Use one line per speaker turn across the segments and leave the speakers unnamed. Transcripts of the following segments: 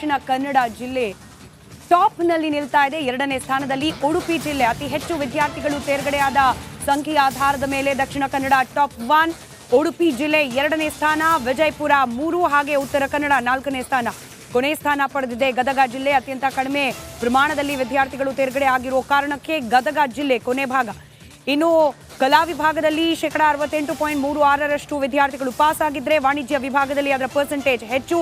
ದಕ್ಷಿಣ ಕನ್ನಡ ಜಿಲ್ಲೆ ಟಾಪ್ನಲ್ಲಿ ನಿಲ್ತಾ ಇದೆ. ಎರಡನೇ ಸ್ಥಾನದಲ್ಲಿ ಉಡುಪಿ ಜಿಲ್ಲೆ. ಅತಿ ಹೆಚ್ಚು ವಿದ್ಯಾರ್ಥಿಗಳು ತೇರ್ಗಡೆಯಾದ ಸಂಖ್ಯೆಯ ಆಧಾರದ ಮೇಲೆ ದಕ್ಷಿಣ ಕನ್ನಡ ಟಾಪ್ 1, ಉಡುಪಿ ಜಿಲ್ಲೆ ಎರಡನೇ ಸ್ಥಾನ, ವಿಜಯಪುರ 3, ಹಾಗೆ ಉತ್ತರ ಕನ್ನಡ 4ನೇ ಸ್ಥಾನ. ಕೊನೆ ಸ್ಥಾನ ಪಡೆದಿದೆ ಗದಗ ಜಿಲ್ಲೆ. ಅತ್ಯಂತ ಕಡಿಮೆ ಪ್ರಮಾಣದಲ್ಲಿ ವಿದ್ಯಾರ್ಥಿಗಳು ತೇರ್ಗಡೆ ಆಗಿರುವ ಕಾರಣಕ್ಕೆ ಗದಗ ಜಿಲ್ಲೆ ಕೊನೆ ಭಾಗ. ಇನ್ನು ಕಲಾ ವಿಭಾಗದಲ್ಲಿ 68.36% ವಿದ್ಯಾರ್ಥಿಗಳು ಪಾಸ್ ಆಗಿದ್ರೆ, ವಾಣಿಜ್ಯ ವಿಭಾಗದಲ್ಲಿ ಅದರ ಪರ್ಸೆಂಟೇಜ್ ಹೆಚ್ಚು,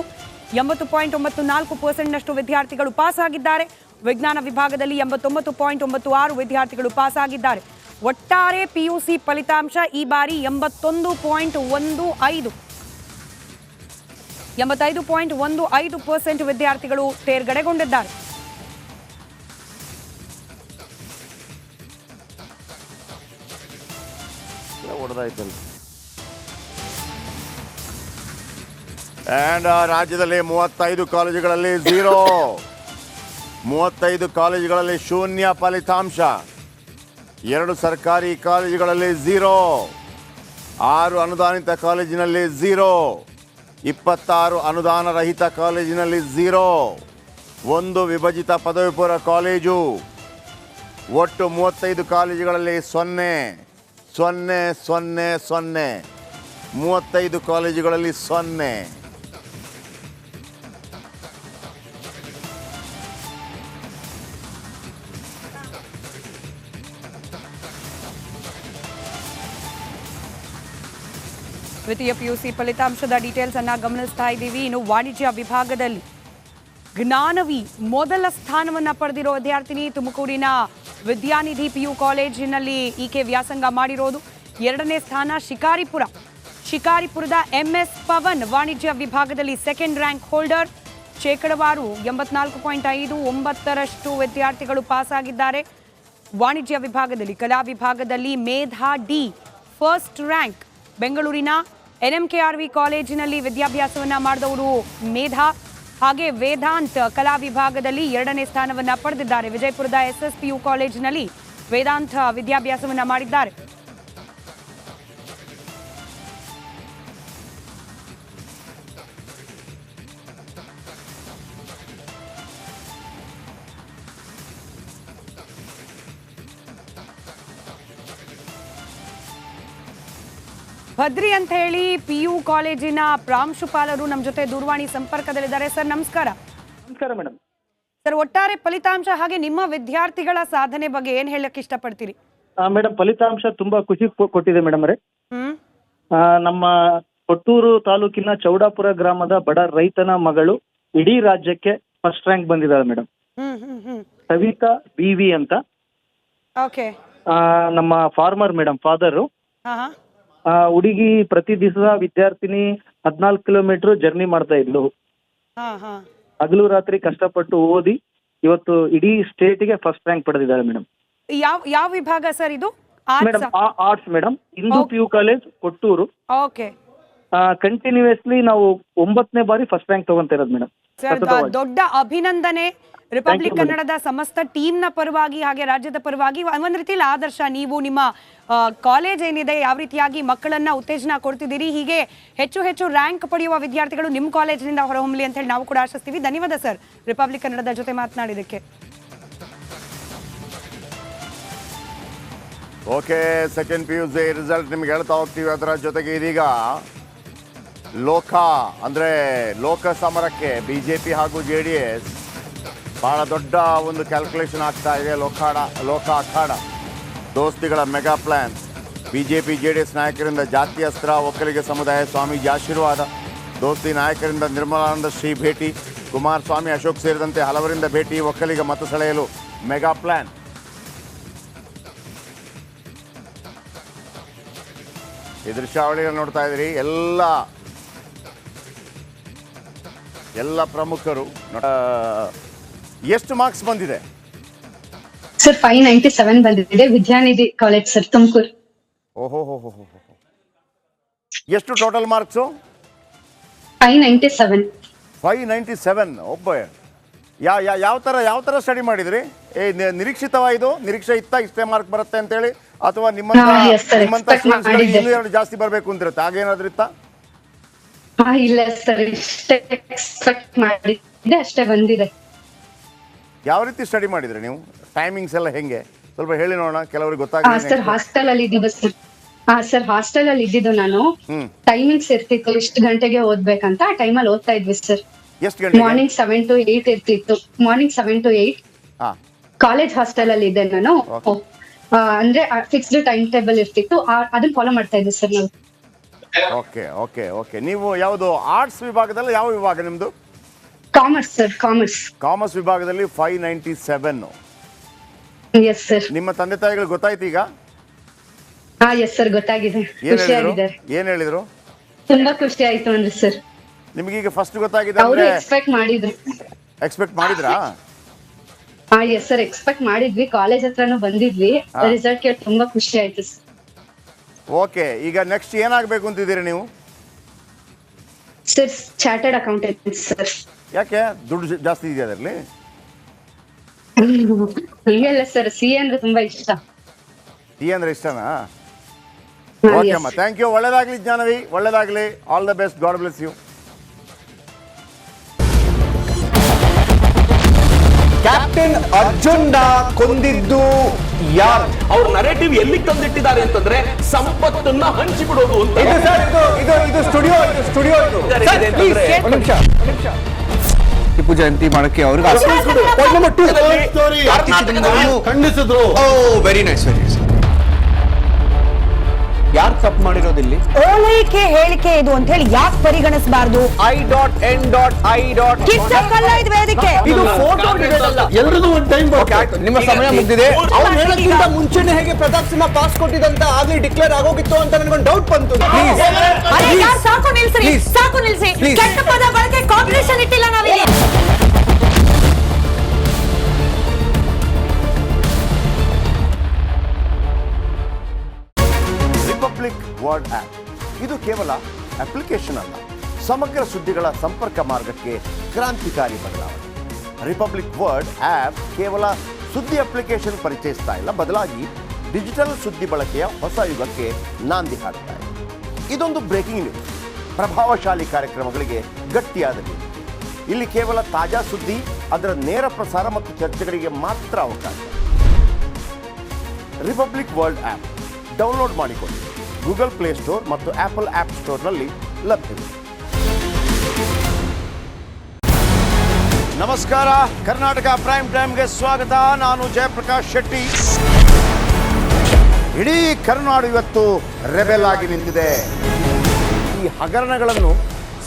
80.94% ವಿದ್ಯಾರ್ಥಿಗಳು ಪಾಸ್ ಆಗಿದ್ದಾರೆ. ವಿಜ್ಞಾನ ವಿಭಾಗದಲ್ಲಿ 89.96 ವಿದ್ಯಾರ್ಥಿಗಳು ಪಾಸ್ ಆಗಿದ್ದಾರೆ. ಒಟ್ಟಾರೆ ಪಿಯುಸಿ ಫಲಿತಾಂಶ ಈ ಬಾರಿ 85.15% ವಿದ್ಯಾರ್ಥಿಗಳು ತೇರ್ಗಡೆಗೊಂಡಿದ್ದಾರೆ.
ರಾಜ್ಯದಲ್ಲಿ 35 ಕಾಲೇಜುಗಳಲ್ಲಿ 35 ಕಾಲೇಜುಗಳಲ್ಲಿ ಶೂನ್ಯ ಫಲಿತಾಂಶ. 2 ಸರ್ಕಾರಿ ಕಾಲೇಜುಗಳಲ್ಲಿ 6 ಅನುದಾನಿತ ಕಾಲೇಜಿನಲ್ಲಿ 26 ಅನುದಾನ ರಹಿತ ಕಾಲೇಜಿನಲ್ಲಿ 1 ವಿಭಜಿತ ಪದವಿ ಪೂರ್ವ ಕಾಲೇಜು. ಒಟ್ಟು 35 ಕಾಲೇಜುಗಳಲ್ಲಿ 35 ಕಾಲೇಜುಗಳಲ್ಲಿ 0.
ದ್ವಿತೀಯ ಪಿಯುಸಿ ಫಲಿತಾಂಶದ ಡೀಟೇಲ್ಸ್ ಅನ್ನ ಗಮನಿಸ್ತಾ ಇದ್ದೀವಿ. ಇನ್ನು ವಾಣಿಜ್ಯ ವಿಭಾಗದಲ್ಲಿ ಜ್ಞಾನವಿ ಮೊದಲ ಸ್ಥಾನವನ್ನ ಪಡೆದಿರೋ ವಿದ್ಯಾರ್ಥಿನಿ. ತುಮಕೂರಿನ ವಿದ್ಯಾನಿಧಿ PU ಕಾಲೇಜಿನಲ್ಲಿ ಈಕೆ ವ್ಯಾಸಂಗ ಮಾಡಿರೋದು. ಎರಡನೇ ಸ್ಥಾನ ಶಿಕಾರಿಪುರದ MS ಪವನ್ ವಾಣಿಜ್ಯ ವಿಭಾಗದಲ್ಲಿ ಸೆಕೆಂಡ್ ರ್ಯಾಂಕ್ ಹೋಲ್ಡರ್. ಶೇಕಡವಾರು 84.59% ವಿದ್ಯಾರ್ಥಿಗಳು ಪಾಸ್ ಆಗಿದ್ದಾರೆ ವಾಣಿಜ್ಯ ವಿಭಾಗದಲ್ಲಿ. ಕಲಾ ವಿಭಾಗದಲ್ಲಿ ಮೇಧಾ D ಫಸ್ಟ್ ರ್ಯಾಂಕ್. ಬೆಂಗಳೂರಿನ NMKRV ಕಾಲೇಜಿನಲ್ಲಿ ವಿದ್ಯಾಭ್ಯಾಸವನ್ನ ಮಾಡಿದವರು ಮೇಧಾ. ಹಾಗೆ ವೇದಾಂತ್ ಕಲಾ ವಿಭಾಗದಲ್ಲಿ ಎರಡನೇ ಸ್ಥಾನವನ್ನ ಪಡೆದಿದ್ದಾರೆ. ವಿಜಯಪುರದ SSPU ಕಾಲೇಜಿನಲ್ಲಿ ವೇದಾಂತ್ ವಿದ್ಯಾಭ್ಯಾಸವನ್ನ ಮಾಡಿದ್ದಾರೆ. ಭದ್ರಿ ಅಂತ ಹೇಳಿ PU ಕಾಲೇಜಿನ ಪ್ರಾಂಶುಪಾಲರು ನಮ್ಮ ಜೊತೆ ದೂರವಾಣಿ ಸಂಪರ್ಕದಲ್ಲಿದ್ದಾರೆ. ಸರ್ ನಮಸ್ಕಾರ.
ನಮಸ್ಕಾರ ಮೇಡಮ್.
ಸರ್, ಒಟ್ಟಾರೆ ಫಲಿತಾಂಶ ಹಾಗೆ ನಿಮ್ಮ ವಿದ್ಯಾರ್ಥಿಗಳ ಸಾಧನೆ ಬಗ್ಗೆ ಏನ್ ಹೇಳಕ್ ಇಷ್ಟಪಡ್ತೀರಿ?
ಮೇಡಮ್, ಫಲಿತಾಂಶ ತುಂಬಾ ಖುಷಿ ಕೊಟ್ಟಿದೆ ಮೇಡಮ್ ಅವರೇ. ನಮ್ಮ ಕೊಟ್ಟೂರು ತಾಲೂಕಿನ ಚೌಡಾಪುರ ಗ್ರಾಮದ ಬಡ ರೈತನ ಮಗಳು ಇಡೀ ರಾಜ್ಯಕ್ಕೆ ಫಸ್ಟ್ ರ್ಯಾಂಕ್ ಬಂದಿದ್ದಾಳೆ ಮೇಡಮ್. ಸವಿತಾ BV ಅಂತ.
ಓಕೆ.
ನಮ್ಮ ಫಾರ್ಮರ್ ಮೇಡಮ್, ಫಾದರು. ಹುಡುಗಿ ಪ್ರತಿ ದಿವಸ ವಿದ್ಯಾರ್ಥಿನಿ 14 ಕಿಲೋಮೀಟರ್ ಜರ್ನಿ ಮಾಡ್ತಾ ಇದ್ಲು. ಹಗಲು ರಾತ್ರಿ ಕಷ್ಟಪಟ್ಟು ಓದಿ ಇವತ್ತು ಇಡೀ ಸ್ಟೇಟ್ಗೆ ಫಸ್ಟ್ ರ್ಯಾಂಕ್ ಪಡೆದಿದ್ದಾಳೆ ಮೇಡಮ್.
ಯಾವ ವಿಭಾಗ ಸರ್ ಇದು?
Madam arts madam. Hindu PU college Kottur.
Okay.
Continuously ನಾವು 9ನೇ ಬಾರಿ ಫಸ್ಟ್ ರ್ಯಾಂಕ್ ತಗೊಂತ ಇರೋದು ಮೇಡಮ್.
ದೊಡ್ಡ ಅಭಿನಂದನೆ ರಿಪಬ್ಲಿಕ್ ಕನ್ನಡದ ಸಮಸ್ತ ಟೀಮ್ ನ ಪರವಾಗಿ ಹಾಗೆ ರಾಜ್ಯದ ಪರವಾಗಿ. ಒಂದ್ ರೀತಿಯಲ್ಲಿ ಆದರ್ಶ. ನೀವು ನಿಮ್ಮ ಕಾಲೇಜ್ ಏನಿದೆ ಯಾವ ರೀತಿಯಾಗಿ ಮಕ್ಕಳನ್ನ ಉತ್ತೇಜನ ಕೊಡ್ತಿದ್ದೀರಿ, ಹೀಗೆ ಹೆಚ್ಚು ಹೆಚ್ಚು ರ್ಯಾಂಕ್ ಪಡೆಯುವ ವಿದ್ಯಾರ್ಥಿಗಳು ನಿಮ್ಮ ಕಾಲೇಜಿನಿಂದ ಹೊರಹೊಮ್ಮಲಿ ಅಂತ ಹೇಳಿ ನಾವು ಕೂಡ ಆಶಿಸ್ತೀವಿ. ಧನ್ಯವಾದ ಸರ್ ರಿಪಬ್ಲಿಕ್ ಕನ್ನಡದ ಜೊತೆ ಮಾತನಾಡಿದಕ್ಕೆ.
ಓಕೆ, ಸೆಕೆಂಡ್ PUC ರಿಸಲ್ಟ್ ನಿಮ್ಗೆ ಹೇಳ್ತಾ ಹೋಗ್ತೀವಿ. ಅದರ ಜೊತೆಗೆ ಇದೀಗ ಲೋಕ ಸಮರಕ್ಕೆ BJP ಹಾಗೂ JDS ಬಹಳ ದೊಡ್ಡ ಒಂದು ಕ್ಯಾಲ್ಕುಲೇಷನ್ ಆಗ್ತಾ ಇದೆ. ಲೋಕ ಅಖಾಡ ದೋಸ್ತಿಗಳ ಮೆಗಾ ಪ್ಲಾನ್. BJP JDS ನಾಯಕರಿಂದ ಜಾತಿ ಅಸ್ತ್ರ, ಒಕ್ಕಲಿಗ ಸಮುದಾಯ ಸ್ವಾಮೀಜಿ ಆಶೀರ್ವಾದ. ದೋಸ್ತಿ ನಾಯಕರಿಂದ ನಿರ್ಮಲಾನಂದ ಶ್ರೀ ಭೇಟಿ, ಕುಮಾರಸ್ವಾಮಿ ಅಶೋಕ್ ಸೇರಿದಂತೆ ಹಲವರಿಂದ ಭೇಟಿ. ಒಕ್ಕಲಿಗ ಮತ ಸೆಳೆಯಲು ಮೆಗಾ ಪ್ಲಾನ್. ಈ ದೃಶ್ಯಾವಳಿಗಳು ನೋಡ್ತಾ ಇದ್ದೀರಿ. ಎಲ್ಲ ಪ್ರಮುಖರು. ಎಷ್ಟು ಮಾರ್ಕ್ಸ್ ಬಂದಿದೆ
ಸರ್? 597 ಬಂದಿದೆ. ವಿದ್ಯಾನಿಧಿ ಕಾಲೇಜ್ ಸರ್, ತುಮಕೂರು.
ಓಹೋ, ಎಷ್ಟು ಟೋಟಲ್ ಮಾರ್ಕ್ಸು?
597.
ಒಬ್ಬ ಯಾವ ತರ ಸ್ಟಡಿ ಮಾಡಿದ್ರಿ? ನಿರೀಕ್ಷೆ ಇತ್ತ ಇಷ್ಟೇ ಮಾರ್ಕ್ ಬರುತ್ತೆ ಅಂತೇಳಿ, ಅಥವಾ ನಿಮ್ಮಂತ ಇನ್ನೂ 2 ಜಾಸ್ತಿ ಬರಬೇಕು ಅಂತಿರುತ್ತೆ, ಹಾಗೇನಾದ್ರೂ ಇತ್ತಾ?
ಇಲ್ಲ ಸರ್, ಎಕ್ಸ್ಪೆಕ್ಟ್ ಮಾಡಿ ಇದೆ ಅಷ್ಟೇ ಬಂದಿದೆ.
ಯಾವ ರೀತಿ ಸ್ಟಡಿ ಮಾಡಿದ್ರಿ ನೀವು? ಟೈಮಿಂಗ್ಸ್ ಎಲ್ಲ ಹೆಂಗೆ ಸ್ವಲ್ಪ ಹೇಳಿ ನೋಡೋಣ, ಕೆಲವರಿಗೆ
ಸರ್
ಗೊತ್ತಾಗ.
ಹಾಸ್ಟೆಲ್ ಅಲ್ಲಿ ಇದ್ದಿದ್ದು ಸರ್. ಸರ್ ಹಾಸ್ಟೆಲ್ ಅಲ್ಲಿ ಇದ್ದಿದ್ದು ನಾನು. ಟೈಮಿಂಗ್ಸ್ ಇರ್ತಿತ್ತು, ಇಷ್ಟು ಗಂಟೆಗೆ ಓದ್ಬೇಕಂತ. ಆ ಟೈಮಲ್ಲಿ ಓದ್ತಾ ಇದ್ವಿ ಸರ್.
ಎಷ್ಟು ಗಂಟೆ?
ಮಾರ್ನಿಂಗ್ 7 to 8 ಇರ್ತಿತ್ತು. Morning 7 to 8. ಕಾಲೇಜ್ ಹಾಸ್ಟೆಲ್ ಅಲ್ಲಿ ಇದ್ದೆ ನಾನು. ಅಂದ್ರೆ ಫಿಕ್ಸ್ಡ್ ಟೈಮ್ ಟೇಬಲ್ ಇರ್ತಿತ್ತು, ಅದನ್ನ ಫಾಲೋ ಮಾಡ್ತಾ ಇದ್ದೆ ಸರ್ ನಾವು.
Okay okay okay. ನೀವು ಯಾವುದು ಆರ್ಟ್ಸ್ ವಿಭಾಗದಲ್ಲಿ ಯಾವ ವಿಭಾಗ ನಿಮ್ದು?
Commerce sir, commerce.
ಕಾಮರ್ಸ್ ವಿಭಾಗದಲ್ಲಿ 597.
Yes sir.
ನಿಮ್ಮ ತಂದೆ ತಾಯಿಗಳು ಗೊತ್ತಾಯ್ತು ಈಗ?
ಎಸ್ ಸರ್, ಗೊತ್ತಾಗಿದೆ.
ಏನ್
ಖುಷಿಯಾಗಿದ್ದಾರೆ.
ಏನ್ ಹೇಳಿದ್ರು?
ತುಂಬಾ ಖುಷಿ ಆಯ್ತು ಅಂದ್ರೆ ಸರ್.
ನಿಮಗೀಗ ಫಸ್ಟ್ ಗೊತ್ತಾಗಿದೆ
ಅವರು
ಅಂದ್ರೆ
ಎಕ್ಸ್ಪೆಕ್ಟ್ ಮಾಡಿದ್ರು.
ಎಕ್ಸ್ಪೆಕ್ಟ್ ಮಾಡಿದ್ರಾ?
ಎಸ್ ಸರ್, ಎಕ್ಸ್ಪೆಕ್ಟ್ ಮಾಡಿದ್ವಿ. ಕಾಲೇಜ್ ಹತ್ರನೂ ಬಂದಿದ್ವಿ. ರಿಸಲ್ಟ್ ಕೇಳಿ ತುಂಬಾ ಖುಷಿ ಆಯ್ತು ಸರ್.
ಓಕೆ, ಈಗ ನೆಕ್ಸ್ಟ್ ಏನಾಗಬೇಕು ಅಂತಿದ್ದೀರಿ ನೀವು?
Sir chartered accountant sir.
ಯಾಕೆ ದುಡ್ಡು ಜಾಸ್ತಿ ಇದೆಯಾ ಅದರಲ್ಲಿ?
ಹಂಗೆಲ್ಲ ಸರ್, ಸಿ ಅಂದ್ರೆ ತುಂಬಾ ಇಷ್ಟ.
ಟೀ ಅಂದ್ರೆ ಇಷ್ಟನಾ? ಓಕೆ ಅಮ್ಮ, ಥ್ಯಾಂಕ್ ಯು. ಒಳ್ಳೇದಾಗ್ಲಿ ಜಾಹ್ನವಿ, ಒಳ್ಳೇದಾಗ್ಲಿ. All the best, God bless you.
Captain Arjun ಕೊಂದಿದ್ದು ಯಾರು?
ಅವ್ರ ನರೇಟಿವ್ ಎಲ್ಲಿ ತಂದಿಟ್ಟಿದ್ದಾರೆ ಅಂತಂದ್ರೆ ಸಂಪತ್ತನ್ನ ಹಂಚಿಬಿಡೋದು ಅಂತ.
ಇದು ಸ್ಟುಡಿಯೋ ಟಿಪ್ಪು ಜಯಂತಿ ಮಾಡಕ್ಕೆ ಅವ್ರಿಗೆ ಖಂಡಿಸಿದ್ರು. Very nice, very nice. ಯಾರು ತಪ್ಪು ಮಾಡಿರೋದಿಲ್ಲಿ?
ಓಲೈಕೆ ಹೇಳಿಕೆ ಇದು ಅಂತ ಹೇಳಿ ಯಾಕೆ ಪರಿಗಣಿಸಬಾರ್ದು? ಕಿಚ್ಚಕ್ಕಲ್ಲ ಇದು ವೇದಿಕೆ.
ಇದು ಫೋಟೋ ಎಲ್ಲರದು ಒಂದು ಟೈಮ್. ನಿಮ್ಮ ಸಮಯ ಮುಗಿದಿದೆ. ಅವ್ರು ಹೇಳೋಕ್ಕಿಂತ ಮುಂಚೆನೆ ಹೇಗೆ ಪ್ರತಾಪ್ ಸಿಂಹ ಪಾಸ್ ಕೊಟ್ಟಿದಂತ ಆಗ್ಲಿ ಡಿಕ್ಲೇರ್ ಆಗೋಗಿತ್ತು ಅಂತ ನನಗೊಂದು ಡೌಟ್ ಬಂತು.
ಸಾಕು ನಿಲ್ಸ್ರಿ, ಸಾಕು ನಿಲ್ಸಿ. ಕೆಟ್ಟ ಪದ ಬಳಕೆ ಕಾಂಪಿಟೇಷನ್ ಇಟ್ಟಿಲ್ಲ ನಾವಿಲ್ಲಿ.
ರಿಪಬ್ಲಿಕ್ ವರ್ಡ್ ಆ್ಯಪ್ ಇದು ಕೇವಲ ಅಪ್ಲಿಕೇಶನ್ ಅಲ್ಲ, ಸಮಗ್ರ ಸುದ್ದಿಗಳ ಸಂಪರ್ಕ ಮಾರ್ಗಕ್ಕೆ ಕ್ರಾಂತಿಕಾರಿ ಬದಲಾವಣೆ. ರಿಪಬ್ಲಿಕ್ ವರ್ಡ್ ಆ್ಯಪ್ ಕೇವಲ ಸುದ್ದಿ ಅಪ್ಲಿಕೇಶನ್ ಪರಿಚಯಿಸ್ತಾ ಇಲ್ಲ, ಬದಲಾಗಿ ಡಿಜಿಟಲ್ ಸುದ್ದಿ ಬಳಕೆಯ ಹೊಸ ಯುಗಕ್ಕೆ ನಾಂದಿ ಹಾಡ್ತಾ ಇದೆ. ಇದೊಂದು ಬ್ರೇಕಿಂಗ್ ನ್ಯೂಸ್, ಪ್ರಭಾವಶಾಲಿ ಕಾರ್ಯಕ್ರಮಗಳಿಗೆ ಗಟ್ಟಿಯಾದ ನ್ಯೂಸ್. ಇಲ್ಲಿ ಕೇವಲ ತಾಜಾ ಸುದ್ದಿ, ಅದರ ನೇರ ಪ್ರಸಾರ ಮತ್ತು ಚರ್ಚೆಗಳಿಗೆ ಮಾತ್ರ ಅವಕಾಶ. ರಿಪಬ್ಲಿಕ್ ವರ್ಲ್ಡ್ ಆ್ಯಪ್ ಡೌನ್ಲೋಡ್ ಮಾಡಿಕೊಳ್ಳಿ. ಗೂಗಲ್ ಪ್ಲೇ ಸ್ಟೋರ್ ಮತ್ತು ಆಪಲ್ ಆ್ಯಪ್ ಸ್ಟೋರ್ನಲ್ಲಿ ಲಭ್ಯವಿದೆ. ನಮಸ್ಕಾರ, ಕರ್ನಾಟಕ ಪ್ರೈಮ್ ಟೈಮ್ಗೆ ಸ್ವಾಗತ. ನಾನು ಜಯಪ್ರಕಾಶ್ ಶೆಟ್ಟಿ. ಇಡೀ ಕರುನಾಡು ಇವತ್ತು ರೆಬೆಲ್ ಆಗಿ ನಿಂತಿದೆ. ಈ ಹಗರಣಗಳನ್ನು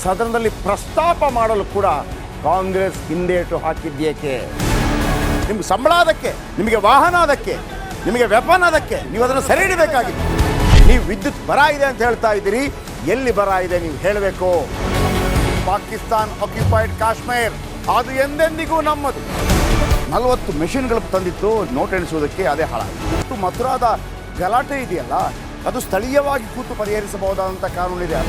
ಸದನದಲ್ಲಿ ಪ್ರಸ್ತಾಪ ಮಾಡಲು ಕೂಡ ಕಾಂಗ್ರೆಸ್ ಹಿಂದೇಟು ಹಾಕಿದ್ದೇಕೆ? ನಿಮ್ಗೆ ಸಂಬಳ ಅದಕ್ಕೆ, ನಿಮಗೆ ವಾಹನ ಅದಕ್ಕೆ, ನಿಮಗೆ ವೆಪನ್ ಅದಕ್ಕೆ, ನೀವು ಅದನ್ನು ಸೆರೆ ಹಿಡಿಬೇಕಾಗಿತ್ತು. ನೀವು ವಿದ್ಯುತ್ ಬರ ಇದೆ ಅಂತ ಹೇಳ್ತಾ ಇದ್ದೀರಿ, ಎಲ್ಲಿ ಬರ ಇದೆ ನೀವು ಹೇಳಬೇಕು. ಪಾಕಿಸ್ತಾನ್ ಆಕ್ಯುಪೈಡ್ ಕಾಶ್ಮೀರ್ ಅದು ಎಂದೆಂದಿಗೂ ನಮ್ಮದು. 40 ಮೆಷಿನ್ಗಳು ತಂದಿತ್ತು ನೋಟ್ ಎಣಿಸುವುದಕ್ಕೆ, ಅದೇ ಹಾಳಾಯಿತು. ಮಥುರಾದ ಗಲಾಟೆ ಇದೆಯಲ್ಲ, ಅದು ಸ್ಥಳೀಯವಾಗಿ ಕೂತು ಪರಿಹರಿಸಬಹುದಾದಂಥ ಕಾನೂನಿದೆ.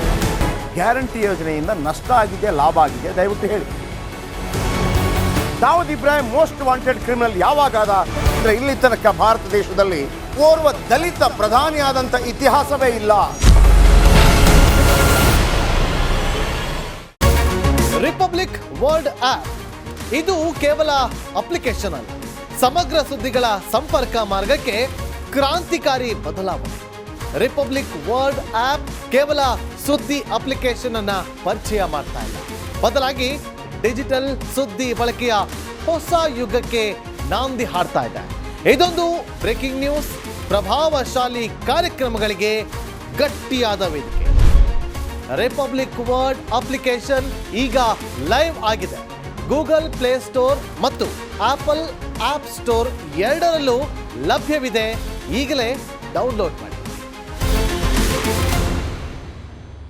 ಗ್ಯಾರಂಟಿ ಯೋಜನೆಯಿಂದ ನಷ್ಟ ಆಗಿದೆ, ಲಾಭ ಆಗಿದೆ, ದಯವಿಟ್ಟು ಹೇಳಿ. Dawood Ibrahim most wanted criminal ಯಾವಾಗಾದ ಅಂದರೆ ಇಲ್ಲಿ ತನಕ ಭಾರತ ದೇಶದಲ್ಲಿ ಓರ್ವ ದಲಿತ ಪ್ರಧಾನಿಯಾದಂಥ ಇತಿಹಾಸವೇ ಇಲ್ಲ.
ರಿಪಬ್ಲಿಕ್ ವರ್ಲ್ಡ್ ಆಪ್ ಇದು ಕೇವಲ ಅಪ್ಲಿಕೇಶನ್ ಅಲ್ಲ, ಸಮಗ್ರ ಸುದ್ದಿಗಳ ಸಂಪರ್ಕ ಮಾರ್ಗಕ್ಕೆ ಕ್ರಾಂತಿಕಾರಿ ಬದಲಾವಣೆ. ರಿಪಬ್ಲಿಕ್ ವರ್ಲ್ಡ್ ಆಪ್ ಕೇವಲ ಸುದ್ದಿ ಅಪ್ಲಿಕೇಶನ್ ಅನ್ನ ಪರಿಚಯ ಮಾಡ್ತಾ ಇಲ್ಲ, ಬದಲಾಗಿ ಡಿಜಿಟಲ್ ಸುದ್ದಿ ಬಳಕೆಯ ಹೊಸ ಯುಗಕ್ಕೆ ನಾಂದಿ ಹಾಡ್ತಾ ಇದೆ. ಇದೊಂದು ಬ್ರೇಕಿಂಗ್ ನ್ಯೂಸ್, ಪ್ರಭಾವಶಾಲಿ ಕಾರ್ಯಕ್ರಮಗಳಿಗೆ ಗಟ್ಟಿಯಾದ ವೇದಿಕೆ. ರಿಪಬ್ಲಿಕ್ ವರ್ಲ್ಡ್ ಅಪ್ಲಿಕೇಶನ್ ಈಗ ಲೈವ್ ಆಗಿದೆ. ಗೂಗಲ್ ಪ್ಲೇ ಸ್ಟೋರ್ ಮತ್ತು ಆಪಲ್ ಆಪ್ ಸ್ಟೋರ್ ಎರಡರಲ್ಲೂ ಲಭ್ಯವಿದೆ. ಈಗಲೇ ಡೌನ್ಲೋಡ್ ಮಾಡಿ.